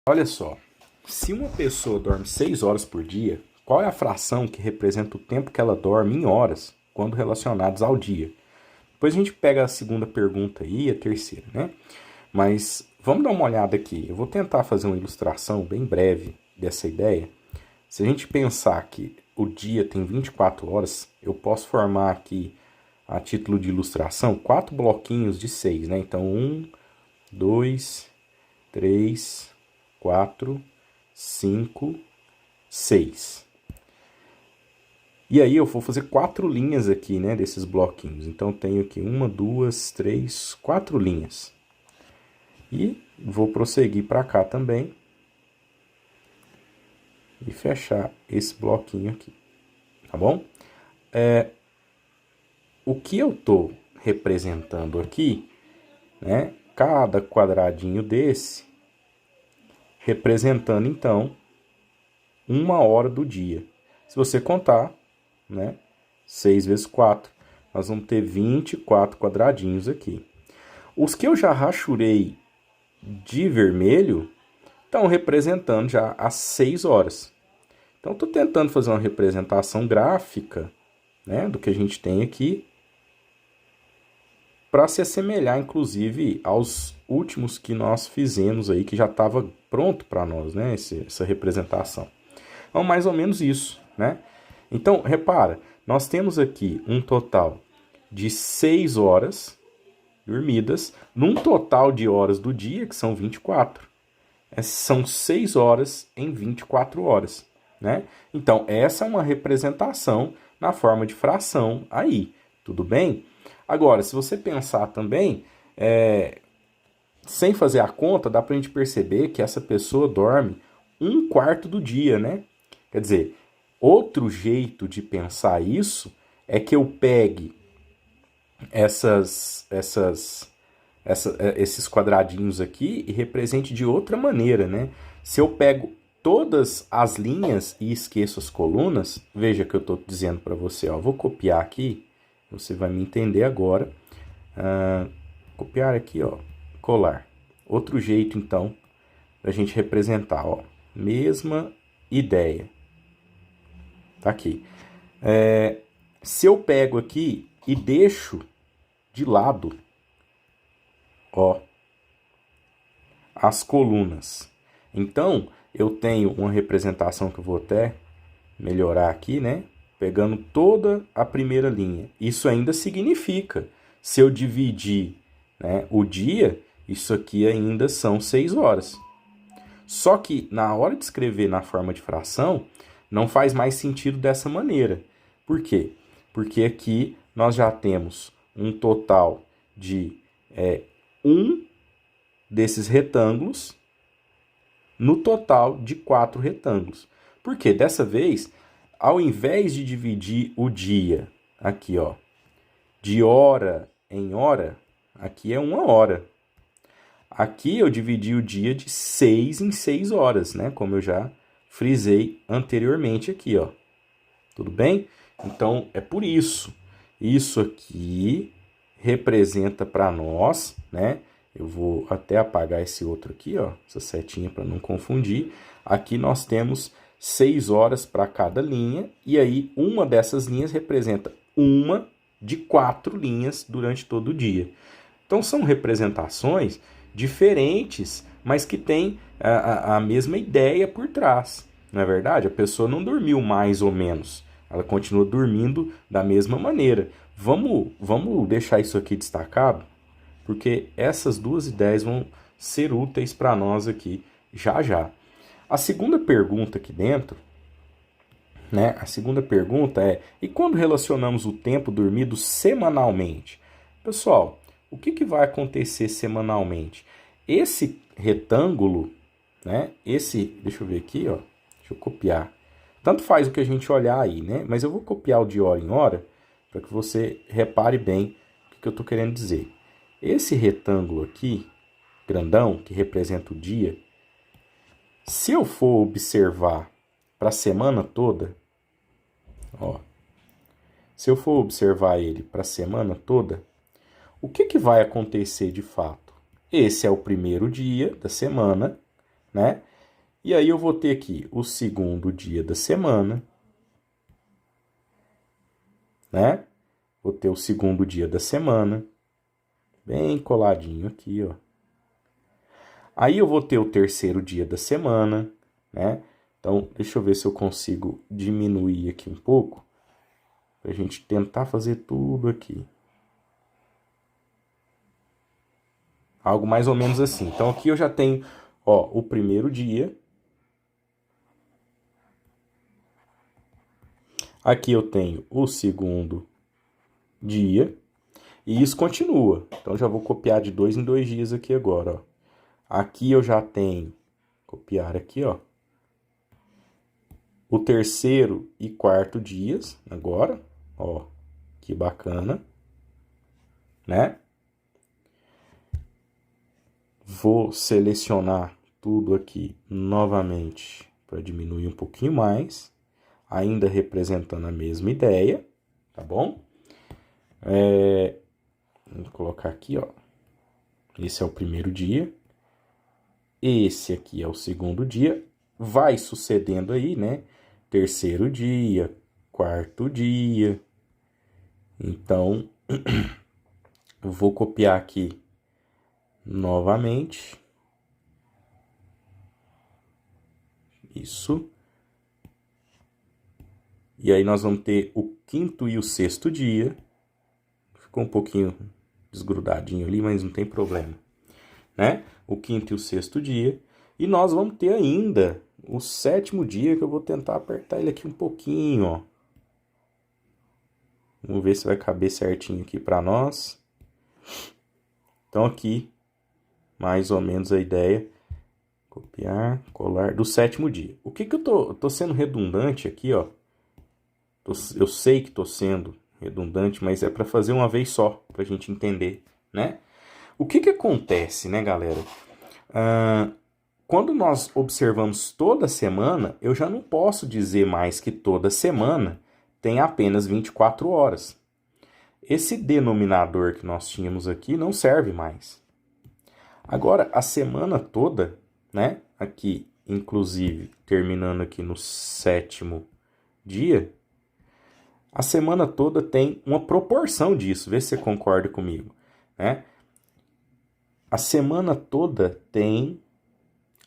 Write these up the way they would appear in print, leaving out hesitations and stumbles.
Olha só, se uma pessoa dorme 6 horas por dia, qual é a fração que representa o tempo que ela dorme em horas, quando relacionados ao dia? Depois a gente pega a segunda pergunta aí e a terceira, né? Mas vamos dar uma olhada aqui. Eu vou tentar fazer uma ilustração bem breve dessa ideia. Se a gente pensar que o dia tem 24 horas, eu posso formar aqui, a título de ilustração, 4 bloquinhos de 6, né? Então, 2, 3, 4, 5, 6. E aí eu vou fazer 4 linhas aqui, né, desses bloquinhos. Então, tenho aqui 1, 2, 3, 4 linhas. E vou prosseguir para cá também. E fechar esse bloquinho aqui, tá bom? O que eu estou representando aqui, né? Cada quadradinho desse, representando, então, 1 hora do dia. Se você contar, né? 6 vezes 4, nós vamos ter 24 quadradinhos aqui. Os que eu já rachurei de vermelho estão representando já as 6 horas. Então, estou tentando fazer uma representação gráfica, né, do que a gente tem aqui, para se assemelhar, inclusive, aos últimos que nós fizemos aí, que já estava pronto para nós, né, essa representação. Então, mais ou menos isso, né? Então, repara, nós temos aqui um total de 6 horas dormidas, num total de horas do dia, que são 24. São 6 horas em 24 horas, né? Então, essa é uma representação na forma de fração aí, tudo bem? Agora, se você pensar também, sem fazer a conta, dá pra gente perceber que essa pessoa dorme 1/4 do dia, né? Quer dizer, outro jeito de pensar isso é que eu pegue esses quadradinhos aqui e represente de outra maneira, né? Se eu pego todas as linhas e esqueço as colunas, veja que eu estou dizendo para você, ó, vou copiar aqui, você vai me entender agora. Copiar aqui, ó, colar. Outro jeito, então, da gente representar, ó, mesma ideia. Tá aqui. Se eu pego aqui e deixo de lado, ó, as colunas. Então, eu tenho uma representação que eu vou até melhorar aqui, né? Pegando toda a primeira linha. Isso ainda significa, se eu dividir, né, o dia, isso aqui ainda são 6 horas. Só que na hora de escrever na forma de fração, não faz mais sentido dessa maneira. Por quê? Porque aqui nós já temos um total de um desses retângulos no total de 4 retângulos. Porque dessa vez, ao invés de dividir o dia aqui, ó, de hora em hora, aqui é 1 hora. Aqui eu dividi o dia de 6 em 6 horas, né? Como eu já frisei anteriormente aqui, ó. Tudo bem? Então, é por isso. Isso aqui representa para nós, né? Eu vou até apagar esse outro aqui, ó, essa setinha para não confundir. Aqui nós temos 6 horas para cada linha, e aí uma dessas linhas representa uma de 4 linhas durante todo o dia. Então são representações diferentes, mas que têm a mesma ideia por trás. Não é verdade? A pessoa não dormiu mais ou menos, ela continua dormindo da mesma maneira. Vamos deixar isso aqui destacado, porque essas duas ideias vão ser úteis para nós aqui já já. A segunda pergunta aqui dentro, né? A segunda pergunta é: e quando relacionamos o tempo dormido semanalmente? Pessoal, o que vai acontecer semanalmente? Esse retângulo, né? Deixa eu ver aqui, ó. Deixa eu copiar. Tanto faz o que a gente olhar aí, né? Mas eu vou copiar o de hora em hora para que você repare bem o que eu estou querendo dizer. Esse retângulo aqui, grandão, que representa o dia, se eu for observar para a semana toda, ó, se eu for observar ele para a semana toda, o que vai acontecer de fato? Esse é o primeiro dia da semana, né? E aí eu vou ter aqui o segundo dia da semana, né? Vou ter o segundo dia da semana, bem coladinho aqui, ó. Aí eu vou ter o terceiro dia da semana, né? Então, deixa eu ver se eu consigo diminuir aqui um pouco, pra gente tentar fazer tudo aqui. Algo mais ou menos assim. Então, aqui eu já tenho, ó, o primeiro dia. Aqui eu tenho o segundo dia. E isso continua. Então, já vou copiar de 2 em 2 dias aqui agora, ó. Aqui eu já tenho, copiar aqui, ó, o terceiro e quarto dias agora, ó, que bacana, né? Vou selecionar tudo aqui novamente para diminuir um pouquinho mais, ainda representando a mesma ideia, tá bom? Vou colocar aqui, ó, esse é o primeiro dia, esse aqui é o segundo dia, vai sucedendo aí, né? Terceiro dia, quarto dia. Então, eu vou copiar aqui novamente. Isso. E aí nós vamos ter o quinto e o sexto dia. Ficou um pouquinho desgrudadinho ali, mas não tem problema, né? O quinto e o sexto dia. E nós vamos ter ainda o sétimo dia, que eu vou tentar apertar ele aqui um pouquinho, ó. Vamos ver se vai caber certinho aqui para nós. Então aqui, mais ou menos a ideia. Copiar, colar, do sétimo dia. O que eu tô sendo redundante aqui, ó. Eu sei que tô sendo redundante, mas é para fazer uma vez só, pra gente entender, né? O que acontece, né, galera? Quando nós observamos toda semana, eu já não posso dizer mais que toda semana tem apenas 24 horas. Esse denominador que nós tínhamos aqui não serve mais. Agora, a semana toda, né? Aqui, inclusive, terminando aqui no sétimo dia, a semana toda tem uma proporção disso. Vê se você concorda comigo, né? A semana toda tem,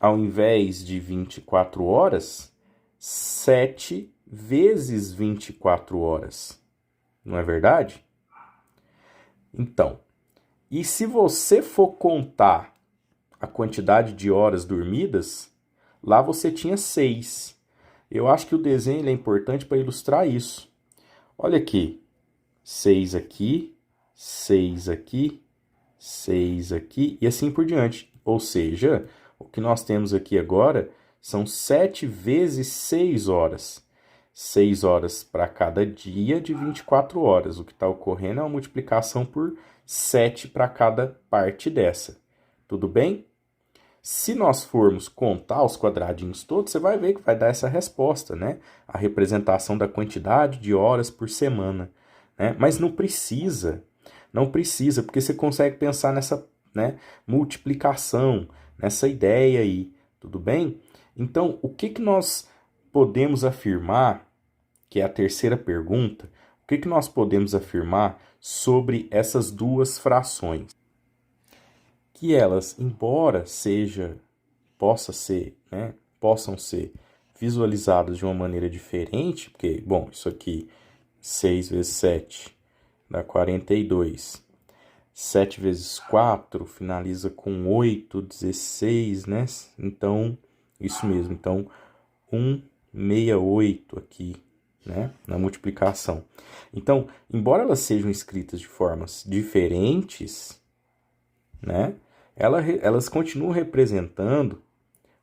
ao invés de 24 horas, 7 vezes 24 horas. Não é verdade? Então, e se você for contar a quantidade de horas dormidas, lá você tinha 6. Eu acho que o desenho é importante para ilustrar isso. Olha aqui, 6 aqui, 6 aqui, 6 aqui e assim por diante. Ou seja, o que nós temos aqui agora são 7 vezes 6 horas. 6 horas para cada dia de 24 horas. O que está ocorrendo é uma multiplicação por 7 para cada parte dessa. Tudo bem? Se nós formos contar os quadradinhos todos, você vai ver que vai dar essa resposta, né? A representação da quantidade de horas por semana, né? Mas não precisa, porque você consegue pensar nessa, né, multiplicação, nessa ideia aí, tudo bem? Então, o que nós podemos afirmar, que é a terceira pergunta, o que nós podemos afirmar sobre essas duas frações? Que elas, embora possam ser visualizadas de uma maneira diferente, porque, bom, isso aqui, 6 vezes 7 dá 42. 7 vezes 4 finaliza com 8, 16, né? Então, isso mesmo. Então, 168 aqui, né? Na multiplicação. Então, embora elas sejam escritas de formas diferentes, né? Elas continuam representando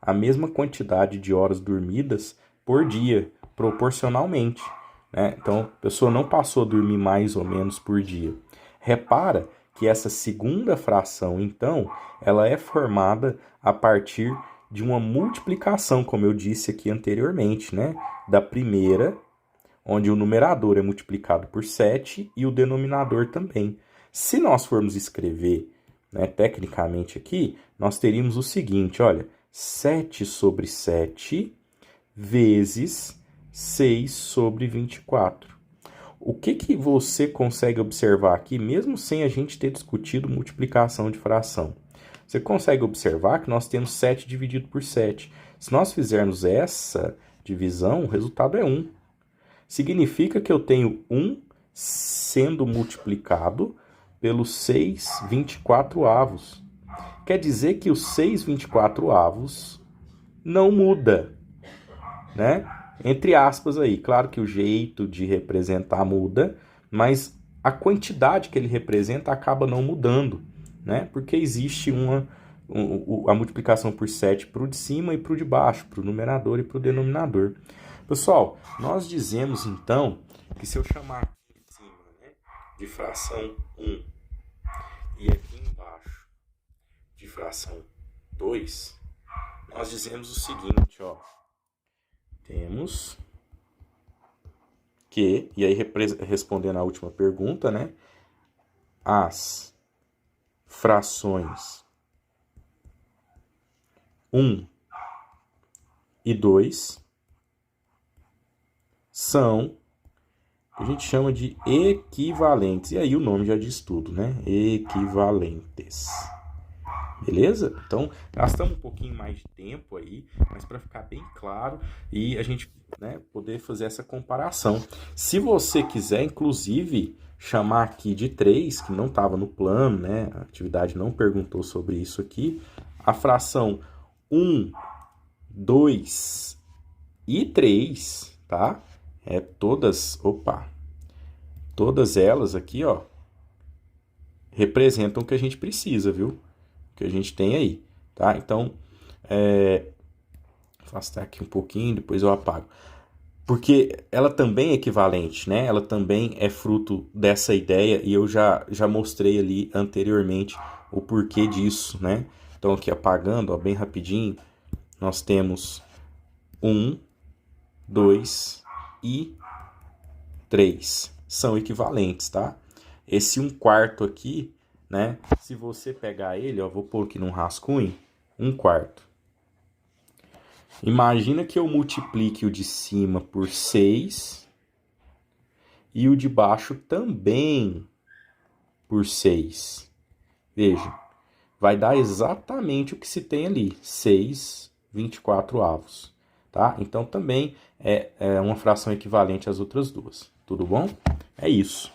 a mesma quantidade de horas dormidas por dia, proporcionalmente, né? Então, a pessoa não passou a dormir mais ou menos por dia. Repara que essa segunda fração, então, ela é formada a partir de uma multiplicação, como eu disse aqui anteriormente, né? Da primeira, onde o numerador é multiplicado por 7 e o denominador também. Se nós formos escrever, né, tecnicamente aqui, nós teríamos o seguinte, olha, 7 sobre 7 vezes 6 sobre 24. O que você consegue observar aqui, mesmo sem a gente ter discutido multiplicação de fração? Você consegue observar que nós temos 7 dividido por 7. Se nós fizermos essa divisão, o resultado é 1. Significa que eu tenho 1 sendo multiplicado pelos 6 24avos. Quer dizer que os 6 24avos não muda, né? Entre aspas aí, claro que o jeito de representar muda, mas a quantidade que ele representa acaba não mudando, né? Porque existe a multiplicação por 7 para o de cima e para o de baixo, para o numerador e para o denominador. Pessoal, nós dizemos então que se eu chamar aqui em cima, né, de fração 1 e aqui embaixo de fração 2, nós dizemos o seguinte, ó. Temos que, e aí respondendo à última pergunta, né? As frações 1 e 2 são, a gente chama de equivalentes. E aí o nome já diz tudo, né? Equivalentes. Beleza? Então, gastamos um pouquinho mais de tempo aí, mas para ficar bem claro e a gente, né, poder fazer essa comparação. Se você quiser, inclusive, chamar aqui de 3, que não estava no plano, né? A atividade não perguntou sobre isso aqui, a fração 1, 2 e 3, tá? Todas elas aqui, ó, representam o que a gente precisa, viu? Que a gente tem aí, tá? Então, vou afastar aqui um pouquinho, depois eu apago. Porque ela também é equivalente, né? Ela também é fruto dessa ideia e eu já mostrei ali anteriormente o porquê disso, né? Então, aqui apagando, ó, bem rapidinho, nós temos 1, 2 e 3. São equivalentes, tá? Esse 1/4 aqui, né? Se você pegar ele, ó, vou pôr aqui num rascunho, 1/4. Imagina que eu multiplique o de cima por 6 e o de baixo também por 6. Veja, vai dar exatamente o que se tem ali, 6 24avos, tá? Então também é uma fração equivalente às outras duas. Tudo bom? É isso.